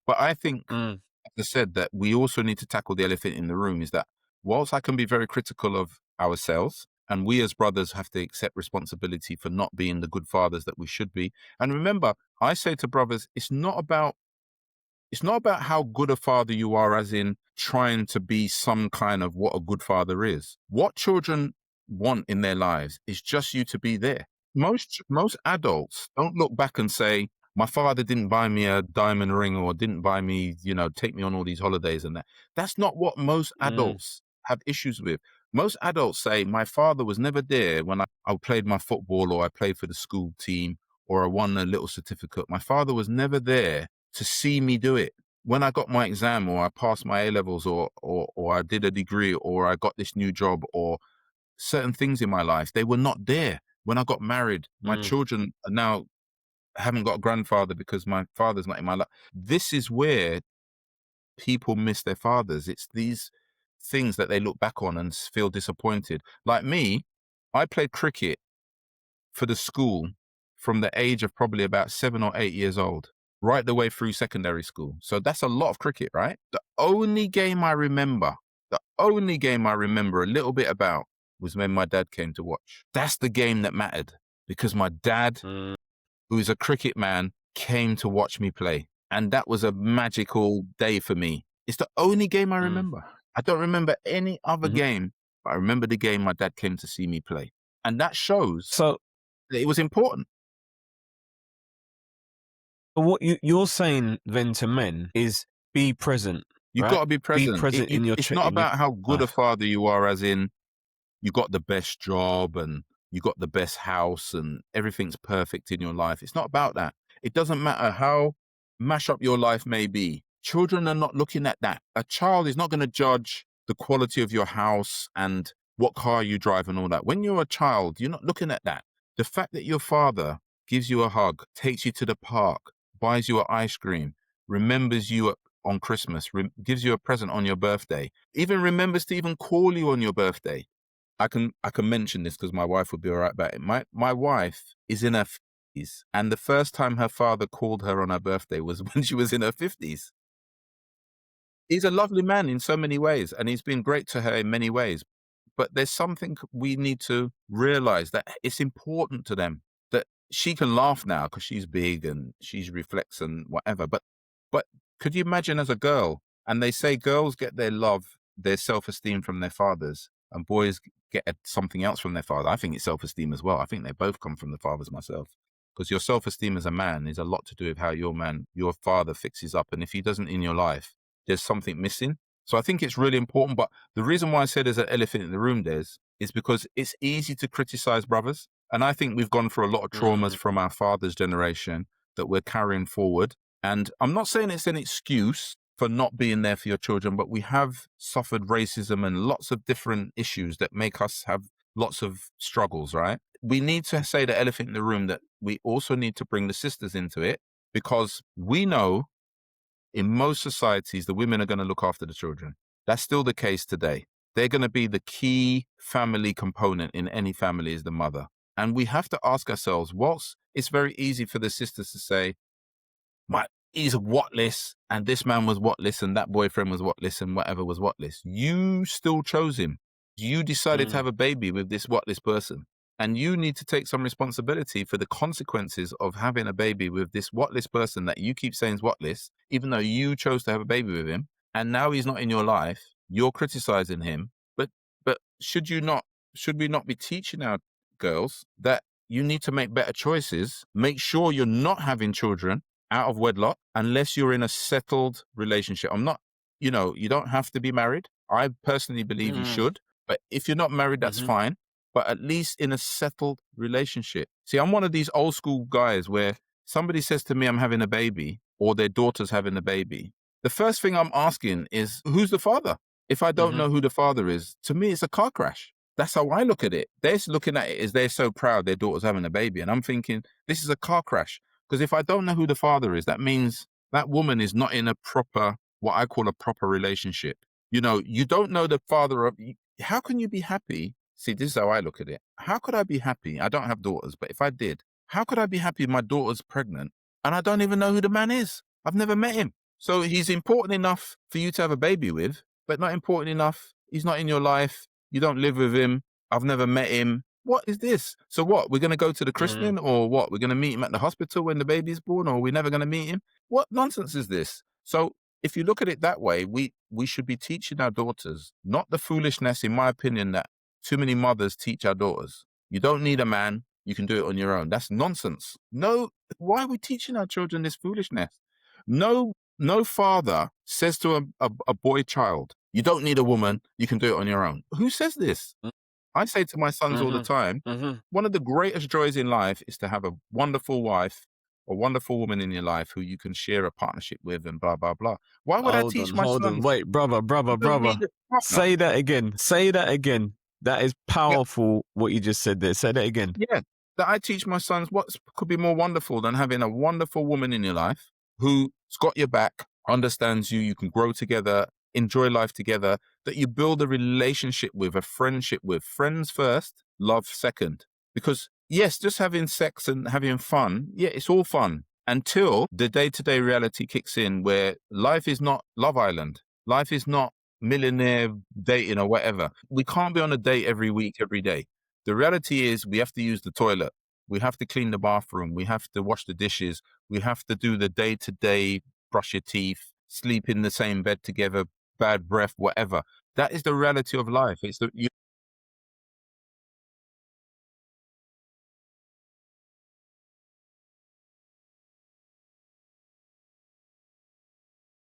But I think, Mm. as I said, that we also need to tackle the elephant in the room is that whilst I can be very critical of ourselves, and we as brothers have to accept responsibility for not being the good fathers that we should be. And remember, I say to brothers, it's not about how good a father you are, as in trying to be some kind of what a good father is. What children want in their lives is just you to be there. Most adults don't look back and say, my father didn't buy me a diamond ring or didn't buy me, take me on all these holidays and that. That's not what most Mm. adults have issues with. Most adults say, my father was never there when I played my football or I played for the school team or I won a little certificate. My father was never there to see me do it. When I got my exam or I passed my A levels or I did a degree or I got this new job or certain things in my life, they were not there. When I got married, my Mm. children are now haven't got a grandfather because my father's not in my life. This is where people miss their fathers. It's these things that they look back on and feel disappointed. Like me, I played cricket for the school from the age of probably about 7 or 8 years old, right the way through secondary school. So that's a lot of cricket, right? The only game I remember a little bit about was when my dad came to watch. That's the game that mattered because my dad, Mm. who's a cricket man, came to watch me play. And that was a magical day for me. It's the only game I Mm. remember. I don't remember any other Mhm. game, but I remember the game my dad came to see me play. And that shows So that it was important. what you're saying then to men is be present, You've right? got to be Be present. present in It's not in your about how good a life. father you are, as in you got the best job and you got the best house and everything's perfect in your life. It's not about that. It doesn't matter how mash up your life may be. Children are not looking at that. A child is not going to judge the quality of your house and what car you drive and all that. When you're a child, you're not looking at that. The fact that your father gives you a hug, takes you to the park, buys you an ice cream, remembers you on Christmas, gives you a present on your birthday, even remembers to even call you on your birthday. I can mention this because my wife would be all right about it. My wife is in her 50s, and the first time her father called her on her birthday was when she was in her 50s. He's a lovely man in so many ways, and he's been great to her in many ways. But there's something we need to realize that it's important to them that she can laugh now because she's big and she reflects and whatever. But could you imagine as a girl? And they say girls get their love, their self-esteem from their fathers, and boys get something else from their father. I think it's self-esteem as well. I think they both come from the fathers myself. Because your self-esteem as a man is a lot to do with how your father fixes up. And if he doesn't in your life, there's something missing. So I think it's really important. But the reason why I said there's an elephant in the room, is because it's easy to criticize brothers. And I think we've gone through a lot of traumas Mm. from our father's generation that we're carrying forward. And I'm not saying it's an excuse for not being there for your children, but we have suffered racism and lots of different issues that make us have lots of struggles, right? We need to say the elephant in the room that we also need to bring the sisters into it because we know in most societies, the women are going to look after the children. That's still the case today. They're going to be the key family component in any family is the mother. And we have to ask ourselves, whilst it's very easy for the sisters to say, he's whatless and this man was whatless and that boyfriend was whatless and whatever was whatless. You still chose him. You decided to Mm. have a baby with this whatless person. And you need to take some responsibility for the consequences of having a baby with this whatless person that you keep saying is whatless, even though you chose to have a baby with him. And now he's not in your life. You're criticizing him. But should we not be teaching our girls that you need to make better choices? Make sure you're not having children out of wedlock unless you're in a settled relationship. You don't have to be married. I personally believe you Mm. should, but if you're not married, that's Mhm. fine. But at least in a settled relationship. See, I'm one of these old school guys where somebody says to me, I'm having a baby or their daughter's having a baby. The first thing I'm asking is, who's the father? If I don't Mhm. know who the father is, to me, it's a car crash. That's how I look at it. They're looking at it as they're so proud their daughter's having a baby. And I'm thinking, this is a car crash. Because if I don't know who the father is, that means that woman is not in a proper, what I call a proper relationship. You don't know the father of, how can you be happy? See, this is how I look at it. How could I be happy? I don't have daughters, but if I did, how could I be happy my daughter's pregnant and I don't even know who the man is? I've never met him. So he's important enough for you to have a baby with, but not important enough. He's not in your life. You don't live with him. I've never met him. What is this? So what? We're going to go to the Mm. christening, or what? We're going to meet him at the hospital when the baby's born, or we're never going to meet him? What nonsense is this? So if you look at it that way, we should be teaching our daughters, not the foolishness, in my opinion, that too many mothers teach our daughters. You don't need a man. You can do it on your own. That's nonsense. No, why are we teaching our children this foolishness? No father says to a boy child, you don't need a woman, you can do it on your own. Who says this? Mm. I say to my sons all the Mhm. time, Mhm. one of the greatest joys in life is to have a wonderful wife, a wonderful woman in your life who you can share a partnership with, and blah, blah, blah. Why would I teach my Hold on. sons, Wait, brother, you brother, don't brother. need a partner? Say that again. Say that again. That is Yeah, powerful what you just said there. Say that again. yeah. That I teach my sons what could be more wonderful than having a wonderful woman in your life who's got your back, understands you, you can grow together, enjoy life together, that you build a relationship with, a friendship with. Friends first, love second. Because yes, just having sex and having fun, yeah, it's all fun until the day-to-day reality kicks in, where life is not Love Island. Life is not millionaire dating or whatever. We can't be on a date every week, every day. The reality is we have to use the toilet. We have to clean the bathroom. We have to wash the dishes. We have to do the day-to-day, brush your teeth, sleep in the same bed together, bad breath, whatever. That is the reality of life. It's the,